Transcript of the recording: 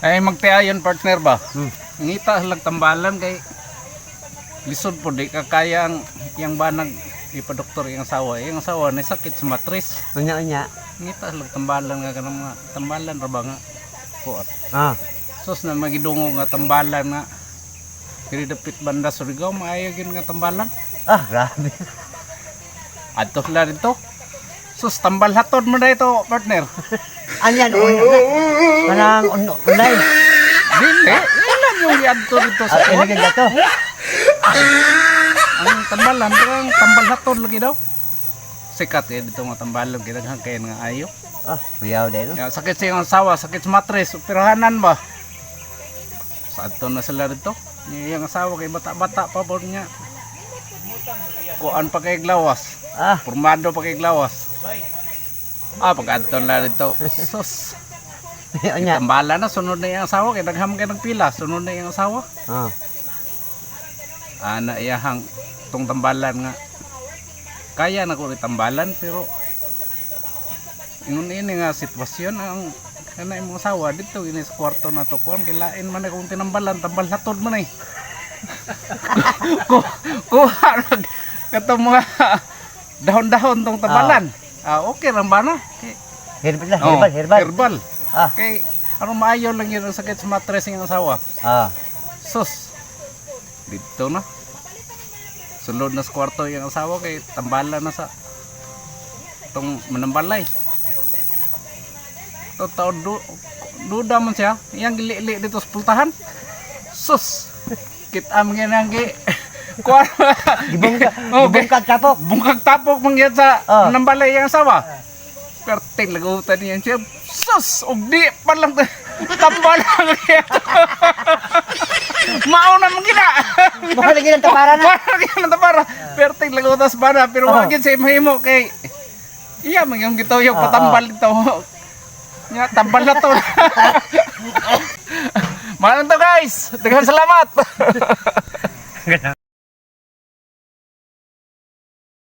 Ay magtiayon partner ba? Hmm. Ngita lang tambalan kay lisod po di ka kaya ang yang banag ipadoktor yung asawa. Yung asawa na sakit sa matris. Unya. Ngita lang tambalan nga kanang mga tambalan ra ba nga kuat. Ah. Sus na magidungo nga tambalan nga. Kini dapit banda Surigao maayo gid nga tambalan. Ah, grabe. Adto la dito. Sus tambal hatod mo na ito partner. Anyan, parang online. Dili, ilan yung adto dito sa kuwan? Ilagay na to. Ang tambalan, parang tambal hatod lagi daw. Sikat eh, dito nga tambalan, kinaghan kayo nga ayo. Ah, kuyaw din, no? Ya, sakit sa iyong asawa, sakit sa matres, operahanan ba? Sa ato na sila dito. Yung asawa kay bata-bata pa po niya. Kuan pa kay glawas. Ah, Formado pa kay glawas. Ah, pag-ato na dito. Sus. unya. Tambalan na, sunod na yung asawa, kay nagham kayo ng pila, sunod na yung asawa. Ah. Ana iyahang tong tambalan nga kaya na ko tambalan pero ingon ini nga sitwasyon ang kana imong asawa dito ini sa kwarto na to kon kilain man akong tinambalan tambal hatod man eh ko katong mga dahon-dahon tong tambalan okay ra ba na Herbal lang, herbal. herbal Ah. kay ano maayo lang yun ang sakit sa matres ng asawa Ah. sus dito na sulod na sa kwarto yung asawa kay tambalan na sa itong manambalay totoo duda man siya yang gili-li dito sa pultahan sus kitam nga nang gi Gibungkag kapok. bungkag tapok mangyat sa manambalay yung asawa perting lagutan niya siya sus og di pa lang tambalan niya mauna man gina Mahal lagi ng tapara na. Mahal ng tapara. Pero tiglagutas ba na. Pero wagin sa mahimo kay iya man yung gitaw yung patambal ito. Nya tambal na to. Mahal to guys. Daghang salamat.